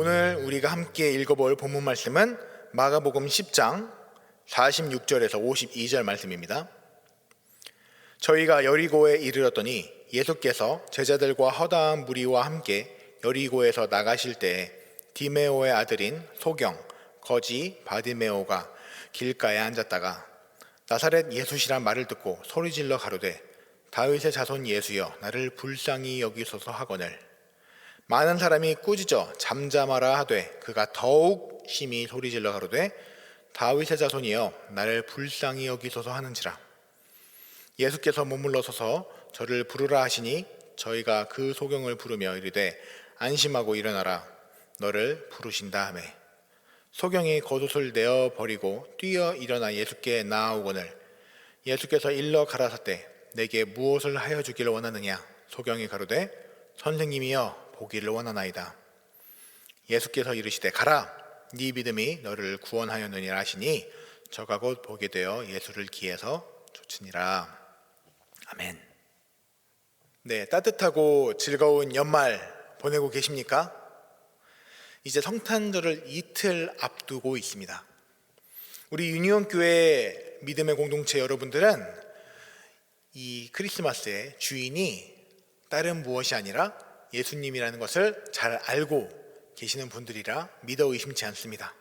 오늘 우리가 함께 읽어볼 본문 말씀은 마가복음 10장 46절에서 52절 말씀입니다. 저희가 여리고에 이르렀더니 예수께서 제자들과 허다한 무리와 함께 여리고에서 나가실 때에 디메오의 아들인 소경, 거지 바디메오가 길가에 앉았다가 나사렛 예수시란 말을 듣고 소리질러 가로되 다윗의 자손 예수여 나를 불쌍히 여기소서 하거늘. 많은 사람이 꾸짖어 잠잠하라 하되 그가 더욱 심히 소리질러 가로되 다윗의 자손이여 나를 불쌍히 여기소서 하는지라. 예수께서 머물러 서서 저를 부르라 하시니 저희가 그 소경을 부르며 이르되 안심하고 일어나라 너를 부르신다 하매 소경이 겉옷을 내어 버리고 뛰어 일어나 예수께 나아오거늘. 예수께서 일러 가라사대 내게 무엇을 하여 주기를 원하느냐. 소경이 가로되 선생님이여 보기를 원하나이다. 예수께서 이르시되 가라 네 믿음이 너를 구원하였느니라 하시니 저가 곧 보게 되어 예수를 기에서 쫓으니라. 아멘. 네, 따뜻하고 즐거운 연말 보내고 계십니까? 이제 성탄절을 이틀 앞두고 있습니다. 우리 유니온교회 믿음의 공동체 여러분들은 이 크리스마스의 주인이 다른 무엇이 아니라 예수님이라는 것을 잘 알고 계시는 분들이라 믿어 의심치 않습니다.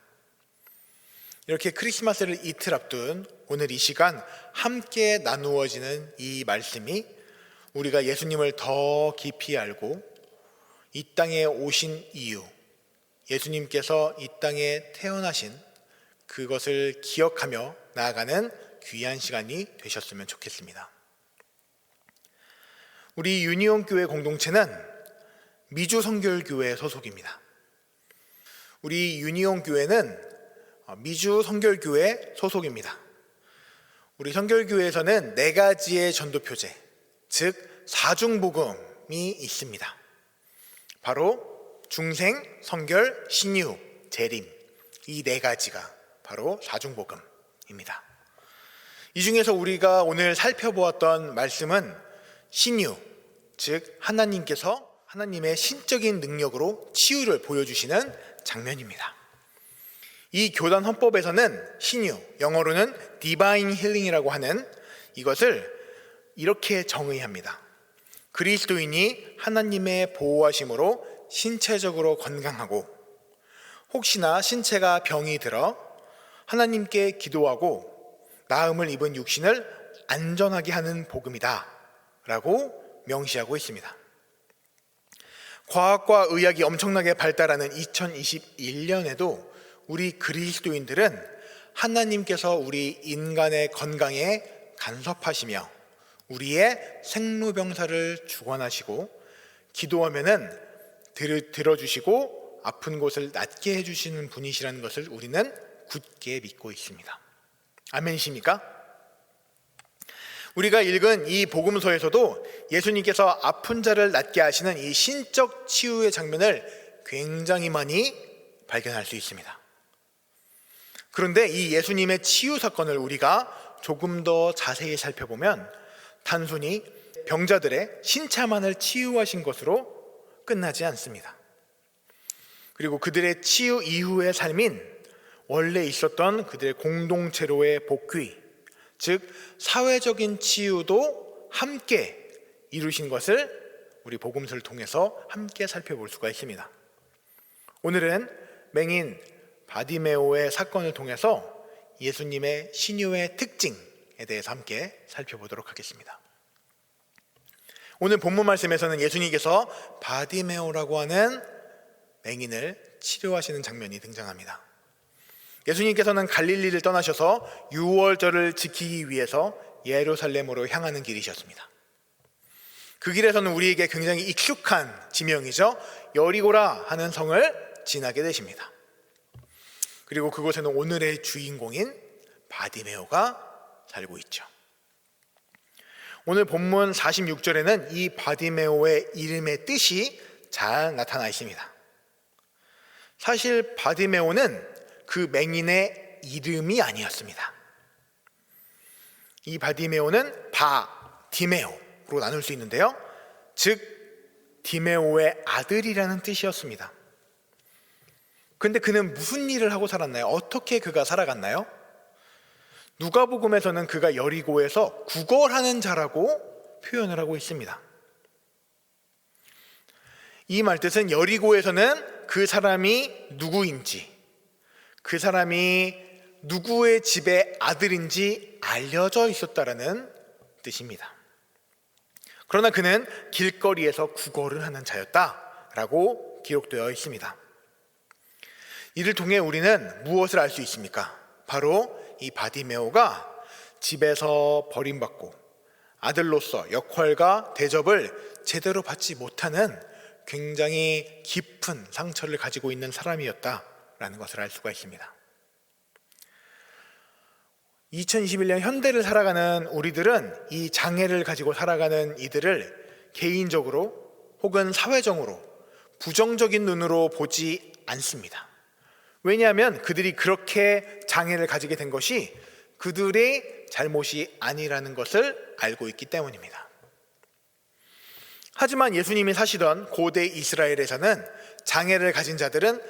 이렇게 크리스마스를 이틀 앞둔 오늘 이 시간 함께 나누어지는 이 말씀이 우리가 예수님을 더 깊이 알고 이 땅에 오신 이유, 예수님께서 이 땅에 태어나신 그것을 기억하며 나아가는 귀한 시간이 되셨으면 좋겠습니다. 우리 유니온교회 공동체는 미주성결교회 소속입니다. 우리 유니온교회는 미주성결교회 소속입니다. 우리 성결교회에서는 4가지의 전도표제, 즉 사중복음이 있습니다. 바로 중생, 성결, 신유, 재림, 이 4가지가 바로 사중복음입니다. 이 중에서 우리가 오늘 살펴보았던 말씀은 신유, 즉 하나님의 신적인 능력으로 치유를 보여주시는 장면입니다. 이 교단 헌법에서는 신유, 영어로는 디바인 힐링이라고 하는 이것을 이렇게 정의합니다. 그리스도인이 하나님의 보호하심으로 신체적으로 건강하고 혹시나 신체가 병이 들어 하나님께 기도하고 나음을 입은 육신을 안전하게 하는 복음이다 라고 명시하고 있습니다. 과학과 의학이 엄청나게 발달하는 2021년에도 우리 그리스도인들은 하나님께서 우리 인간의 건강에 간섭하시며 우리의 생로병사를 주관하시고 기도하면은 들어주시고 아픈 곳을 낫게 해주시는 분이시라는 것을 우리는 굳게 믿고 있습니다. 아멘이십니까? 우리가 읽은 이 복음서에서도 예수님께서 아픈 자를 낫게 하시는 이 신적 치유의 장면을 굉장히 많이 발견할 수 있습니다. 그런데 이 예수님의 치유 사건을 우리가 조금 더 자세히 살펴보면 단순히 병자들의 신체만을 치유하신 것으로 끝나지 않습니다. 그리고 그들의 치유 이후의 삶인 원래 있었던 그들의 공동체로의 복귀, 즉 사회적인 치유도 함께 이루신 것을 우리 복음서를 통해서 함께 살펴볼 수가 있습니다. 오늘은 맹인 바디메오의 사건을 통해서 예수님의 신유의 특징에 대해서 함께 살펴보도록 하겠습니다. 오늘 본문 말씀에서는 예수님께서 바디메오라고 하는 맹인을 치료하시는 장면이 등장합니다. 예수님께서는 갈릴리를 떠나셔서 유월절을 지키기 위해서 예루살렘으로 향하는 길이셨습니다. 그 길에서는 우리에게 굉장히 익숙한 지명이죠. 여리고라 하는 성을 지나게 되십니다. 그리고 그곳에는 오늘의 주인공인 바디메오가 살고 있죠. 오늘 본문 46절에는 이 바디메오의 이름의 뜻이 잘 나타나 있습니다. 사실 바디메오는 그 맹인의 이름이 아니었습니다. 이 바디메오는 디메오로 나눌 수 있는데요, 즉 디메오의 아들이라는 뜻이었습니다. 근데 그는 무슨 일을 하고 살았나요? 어떻게 그가 살아갔나요? 누가복음에서는 그가 여리고에서 구걸하는 자라고 표현을 하고 있습니다. 이 말뜻은 여리고에서는 그 사람이 누구인지, 그 사람이 누구의 집의 아들인지 알려져 있었다라는 뜻입니다. 그러나 그는 길거리에서 구걸을 하는 자였다라고 기록되어 있습니다. 이를 통해 우리는 무엇을 알 수 있습니까? 바로 이 바디메오가 집에서 버림받고 아들로서 역할과 대접을 제대로 받지 못하는 굉장히 깊은 상처를 가지고 있는 사람이었다라는 것을 알 수가 있습니다. 2021년 현대를 살아가는 우리들은 이 장애를 가지고 살아가는 이들을 개인적으로 혹은 사회적으로 부정적인 눈으로 보지 않습니다. 왜냐하면 그들이 그렇게 장애를 가지게 된 것이 그들의 잘못이 아니라는 것을 알고 있기 때문입니다. 하지만 예수님이 사시던 고대 이스라엘에서는 장애를 가진 자들은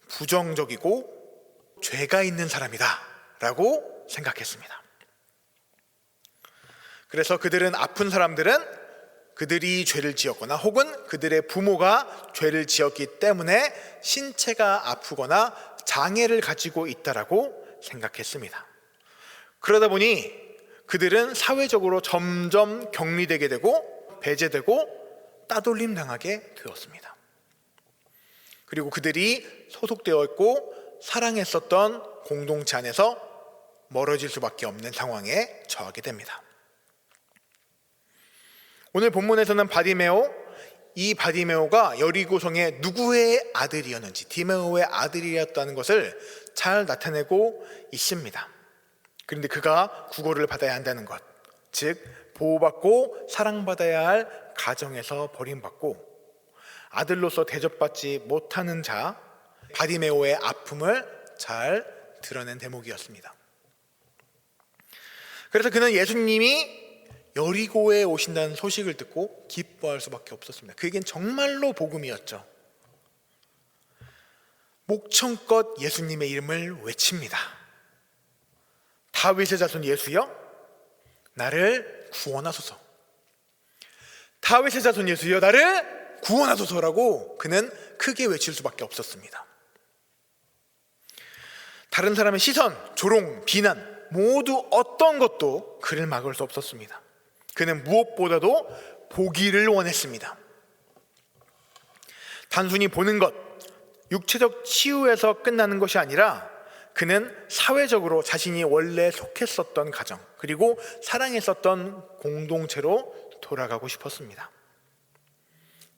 부정적이고 죄가 있는 사람이다 라고 생각했습니다. 그래서 그들은 아픈 사람들은 그들이 죄를 지었거나 혹은 그들의 부모가 죄를 지었기 때문에 신체가 아프거나 장애를 가지고 있다라고 생각했습니다. 그러다 보니 그들은 사회적으로 점점 격리되게 되고 배제되고 따돌림 당하게 되었습니다. 그리고 그들이 소속되어 있고 사랑했었던 공동체 안에서 멀어질 수밖에 없는 상황에 처하게 됩니다. 오늘 본문에서는 이 바디메오가 여리고성의 누구의 아들이었는지, 디메오의 아들이었다는 것을 잘 나타내고 있습니다. 그런데 그가 구걸을 받아야 한다는 것, 즉 보호받고 사랑받아야 할 가정에서 버림받고 아들로서 대접받지 못하는 자, 바디메오의 아픔을 잘 드러낸 대목이었습니다. 그래서 그는 예수님이 여리고에 오신다는 소식을 듣고 기뻐할 수밖에 없었습니다. 그에겐 정말로 복음이었죠. 목청껏 예수님의 이름을 외칩니다. 다윗의 자손 예수여, 나를 구원하소서. 다윗의 자손 예수여, 나를 구원하소서라고 그는 크게 외칠 수밖에 없었습니다. 다른 사람의 시선, 조롱, 비난 모두 어떤 것도 그를 막을 수 없었습니다. 그는 무엇보다도 보기를 원했습니다. 단순히 보는 것, 육체적 치유에서 끝나는 것이 아니라 그는 사회적으로 자신이 원래 속했었던 가정 그리고 사랑했었던 공동체로 돌아가고 싶었습니다.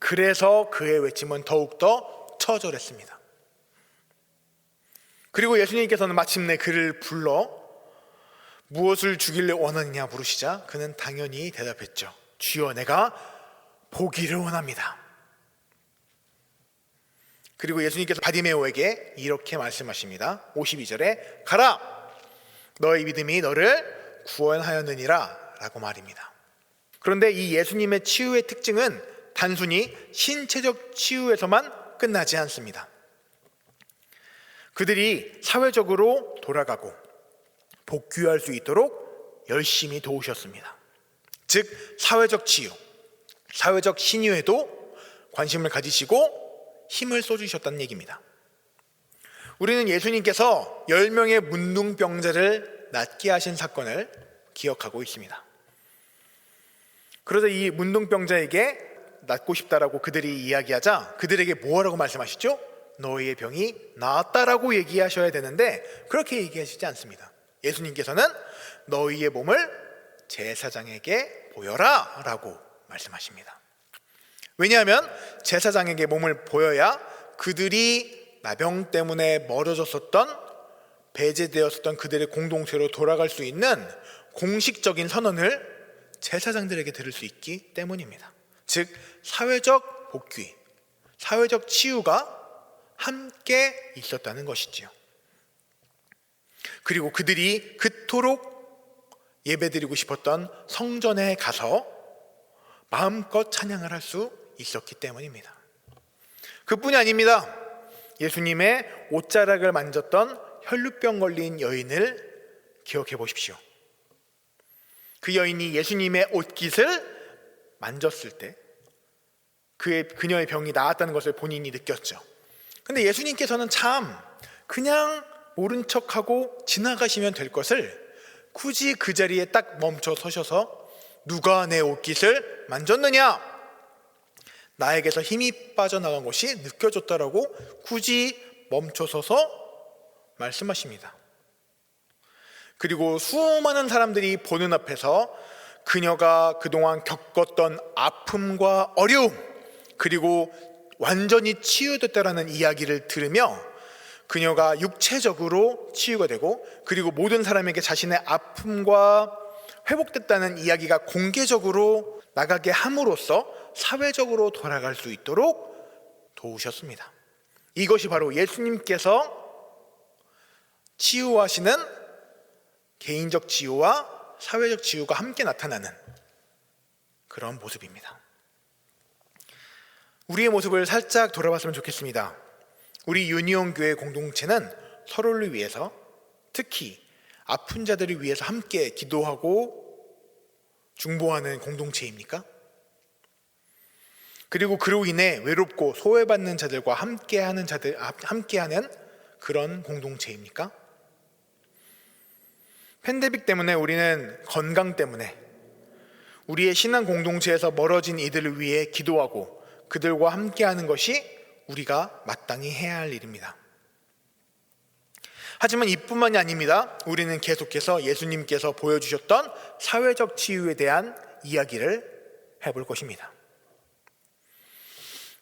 그래서 그의 외침은 더욱더 처절했습니다. 그리고 예수님께서는 마침내 그를 불러 무엇을 주길래 원하느냐 물으시자 그는 당연히 대답했죠. 주여, 내가 보기를 원합니다. 그리고 예수님께서 바디메오에게 이렇게 말씀하십니다. 52절에 가라, 너의 믿음이 너를 구원하였느니라 라고 말입니다. 그런데 이 예수님의 치유의 특징은 단순히 신체적 치유에서만 끝나지 않습니다. 그들이 사회적으로 돌아가고 복귀할 수 있도록 열심히 도우셨습니다. 즉 사회적 치유, 사회적 신유에도 관심을 가지시고 힘을 쏟으셨다는 얘기입니다. 우리는 예수님께서 10명의 문둥병자를 낫게 하신 사건을 기억하고 있습니다. 그러자 이 문둥병자에게 낫고 싶다라고 그들이 이야기하자 그들에게 뭐라고 말씀하시죠? 너희의 병이 나았다라고 얘기하셔야 되는데 그렇게 얘기하시지 않습니다. 예수님께서는 너희의 몸을 제사장에게 보여라 라고 말씀하십니다. 왜냐하면 제사장에게 몸을 보여야 그들이 나병 때문에 멀어졌었던, 배제되었었던 그들의 공동체로 돌아갈 수 있는 공식적인 선언을 제사장들에게 들을 수 있기 때문입니다. 즉 사회적 복귀, 사회적 치유가 함께 있었다는 것이지요. 그리고 그들이 그토록 예배드리고 싶었던 성전에 가서 마음껏 찬양을 할 수 있었기 때문입니다. 그뿐이 아닙니다. 예수님의 옷자락을 만졌던 혈루병 걸린 여인을 기억해 보십시오. 그 여인이 예수님의 옷깃을 만졌을 때 그녀의 병이 나았다는 것을 본인이 느꼈죠. 근데 예수님께서는 참 그냥 모른 척하고 지나가시면 될 것을 굳이 그 자리에 딱 멈춰 서셔서 누가 내 옷깃을 만졌느냐? 나에게서 힘이 빠져나간 것이 느껴졌다라고 굳이 멈춰 서서 말씀하십니다. 그리고 수많은 사람들이 보는 앞에서 그녀가 그동안 겪었던 아픔과 어려움, 그리고 완전히 치유됐다라는 이야기를 들으며 그녀가 육체적으로 치유가 되고, 그리고 모든 사람에게 자신의 아픔과 회복됐다는 이야기가 공개적으로 나가게 함으로써 사회적으로 돌아갈 수 있도록 도우셨습니다. 이것이 바로 예수님께서 치유하시는 개인적 치유와 사회적 치유가 함께 나타나는 그런 모습입니다. 우리의 모습을 살짝 돌아봤으면 좋겠습니다. 우리 유니온 교회 공동체는 서로를 위해서, 특히 아픈 자들을 위해서 함께 기도하고 중보하는 공동체입니까? 그리고 그로 인해 외롭고 소외받는 자들과 함께하는 그런 공동체입니까? 팬데믹 때문에 우리는 건강 때문에 우리의 신앙 공동체에서 멀어진 이들을 위해 기도하고 그들과 함께하는 것이 우리가 마땅히 해야 할 일입니다. 하지만 이뿐만이 아닙니다. 우리는 계속해서 예수님께서 보여주셨던 사회적 치유에 대한 이야기를 해볼 것입니다.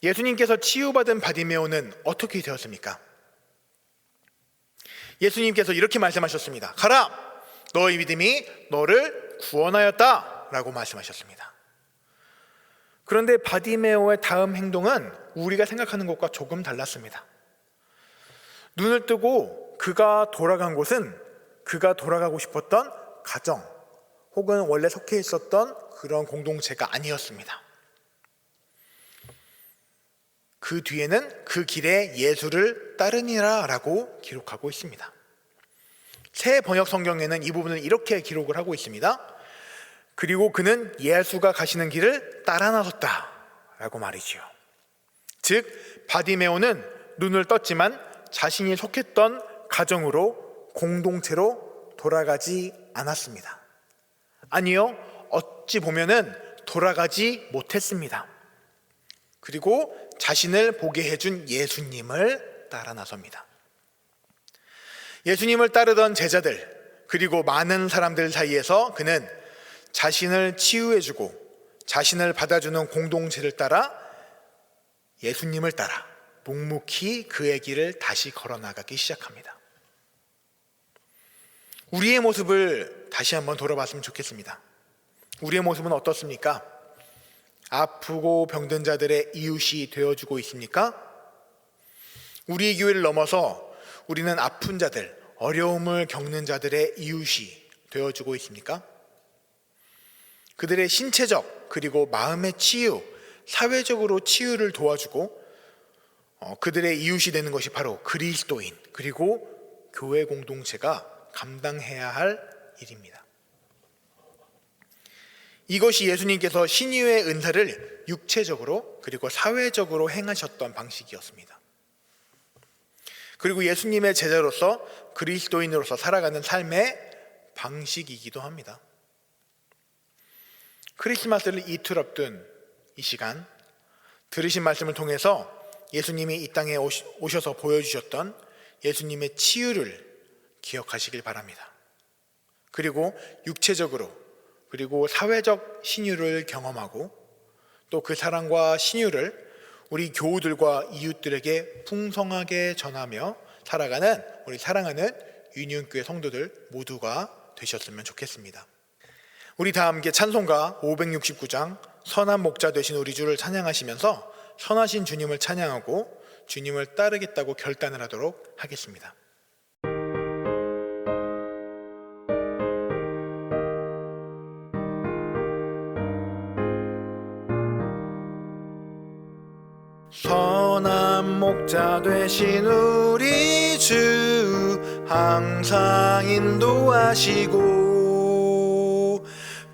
예수님께서 치유받은 바디메오는 어떻게 되었습니까? 예수님께서 이렇게 말씀하셨습니다. 가라! 너의 믿음이 너를 구원하였다 라고 말씀하셨습니다. 그런데 바디메오의 다음 행동은 우리가 생각하는 것과 조금 달랐습니다. 눈을 뜨고 그가 돌아간 곳은 그가 돌아가고 싶었던 가정 혹은 원래 속해 있었던 그런 공동체가 아니었습니다. 그 뒤에는 그 길에 예수를 따르니라 라고 기록하고 있습니다. 새 번역 성경에는 이 부분을 이렇게 기록을 하고 있습니다. 그리고 그는 예수가 가시는 길을 따라 나섰다 라고 말이지요. 즉 바디메오는 눈을 떴지만 자신이 속했던 가정으로, 공동체로 돌아가지 않았습니다. 아니요, 어찌 보면은 돌아가지 못했습니다. 그리고 자신을 보게 해준 예수님을 따라 나섭니다. 예수님을 따르던 제자들, 그리고 많은 사람들 사이에서 그는 자신을 치유해주고 자신을 받아주는 공동체를 따라 예수님을 따라 묵묵히 그의 길을 다시 걸어나가기 시작합니다. 우리의 모습을 다시 한번 돌아봤으면 좋겠습니다. 우리의 모습은 어떻습니까? 아프고 병든 자들의 이웃이 되어주고 있습니까? 우리 교회를 넘어서 우리는 아픈 자들, 어려움을 겪는 자들의 이웃이 되어주고 있습니까? 그들의 신체적 그리고 마음의 치유, 사회적으로 치유를 도와주고 그들의 이웃이 되는 것이 바로 그리스도인 그리고 교회 공동체가 감당해야 할 일입니다. 이것이 예수님께서 신유의 은사를 육체적으로 그리고 사회적으로 행하셨던 방식이었습니다. 그리고 예수님의 제자로서 그리스도인으로서 살아가는 삶의 방식이기도 합니다. 크리스마스를 이틀 앞둔 이 시간, 들으신 말씀을 통해서 예수님이 이 땅에 오셔서 보여주셨던 예수님의 치유를 기억하시길 바랍니다. 그리고 육체적으로 그리고 사회적 신유를 경험하고 또 그 사랑과 신유를 우리 교우들과 이웃들에게 풍성하게 전하며 살아가는 우리 사랑하는 유니온교회 성도들 모두가 되셨으면 좋겠습니다. 우리 다 함께 찬송가 569장 선한 목자 되신 우리 주를 찬양하시면서 선하신 주님을 찬양하고 주님을 따르겠다고 결단을 하도록 하겠습니다. 선한 목자 되신 우리 주 항상 인도하시고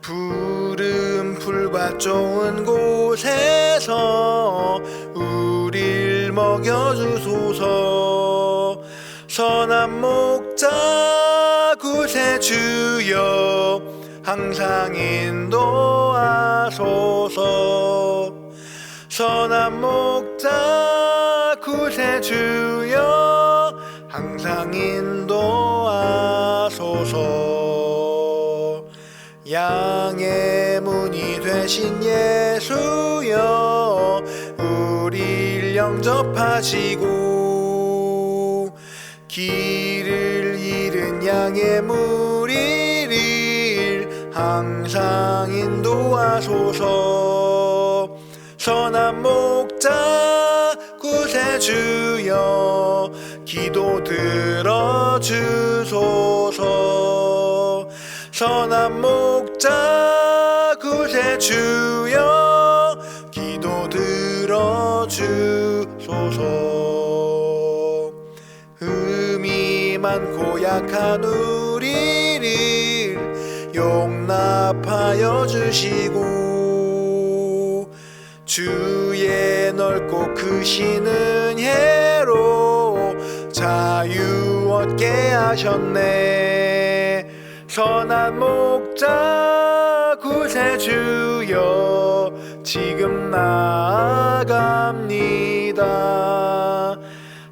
푸른 풀밭 좋은 곳에서 우릴 먹여주소서. 선한 목자 구세주여 항상 인도하소서. 선한 목자 구세주여 항상 인도하소서. 양의 문이 되신 예수여 우릴 영접하시고 길을 잃은 양의 무리를 항상 인도하소서. 선한 목자 구세주여 기도 들어주소서. 선한 목자 구세주여 기도 들어주소서. 흠이 많고 약한 우리를 용납하여 주시고 주의 넓고 크신 은혜로 자유 얻게 하셨네. 선한 목자 구세주여 지금 나아갑니다.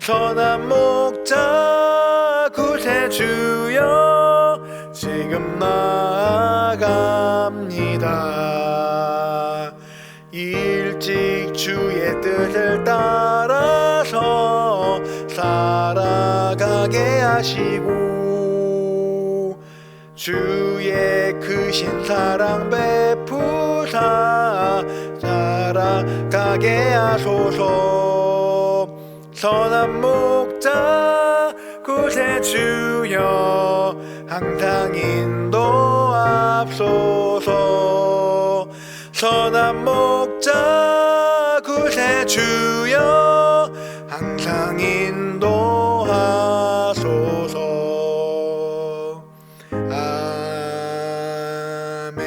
선한 목자 구세주여 지금 나아갑니다. 일찍 주의 뜻을 따라서 살아가게 하시고 주의 크신 사랑 베푸사 살아가게 하소서. 선한 목자 구세주여 항상 인도하소서. 선한 목자 구세주여 항상 인도하소서. 아멘.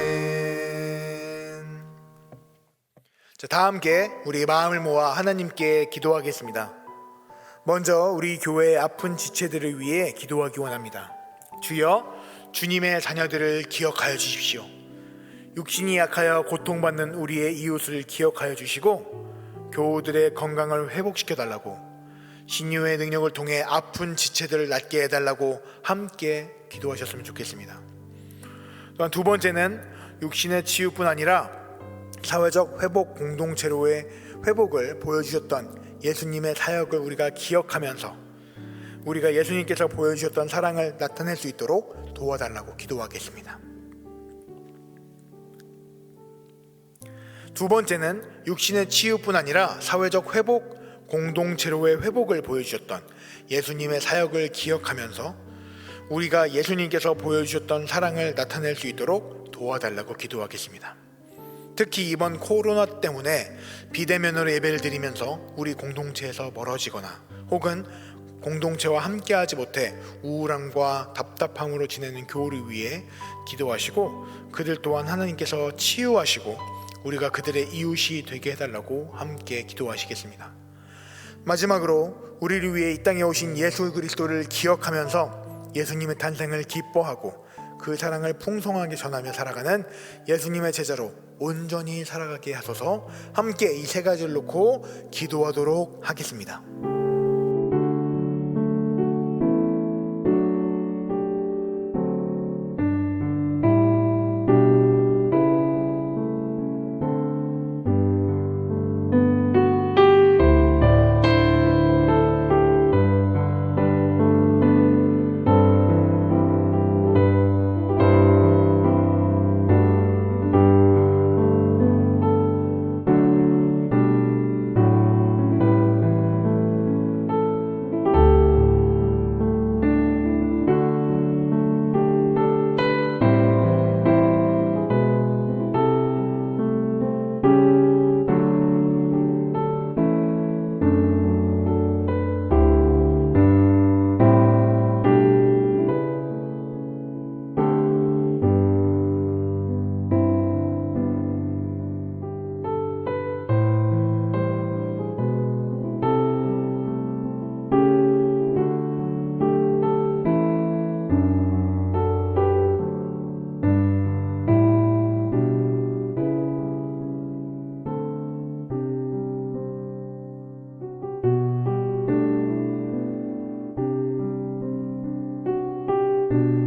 자, 다 함께 우리 마음을 모아 하나님께 기도하겠습니다. 먼저 우리 교회의 아픈 지체들을 위해 기도하기 원합니다. 주여, 주님의 자녀들을 기억하여 주십시오. 육신이 약하여 고통받는 우리의 이웃을 기억하여 주시고 교우들의 건강을 회복시켜 달라고, 신유의 능력을 통해 아픈 지체들을 낫게 해달라고 함께 기도하셨으면 좋겠습니다. 또한 두 번째는 육신의 치유뿐 아니라 사회적 회복 공동체로의 회복을 보여주셨던 예수님의 사역을 우리가 기억하면서 우리가 예수님께서 보여주셨던 사랑을 나타낼 수 있도록 도와달라고 기도하겠습니다. 두 번째는 육신의 치유뿐 아니라 사회적 회복 공동체로의 회복을 보여주셨던 예수님의 사역을 기억하면서 우리가 예수님께서 보여주셨던 사랑을 나타낼 수 있도록 도와달라고 기도하겠습니다. 특히 이번 코로나 때문에 비대면으로 예배를 드리면서 우리 공동체에서 멀어지거나 혹은 공동체와 함께하지 못해 우울함과 답답함으로 지내는 교우를 위해 기도하시고 그들 또한 하나님께서 치유하시고 우리가 그들의 이웃이 되게 해달라고 함께 기도하시겠습니다. 마지막으로 우리를 위해 이 땅에 오신 예수 그리스도를 기억하면서 예수님의 탄생을 기뻐하고 그 사랑을 풍성하게 전하며 살아가는 예수님의 제자로 온전히 살아가게 하소서. 함께 이 세 가지를 놓고 기도하도록 하겠습니다. 주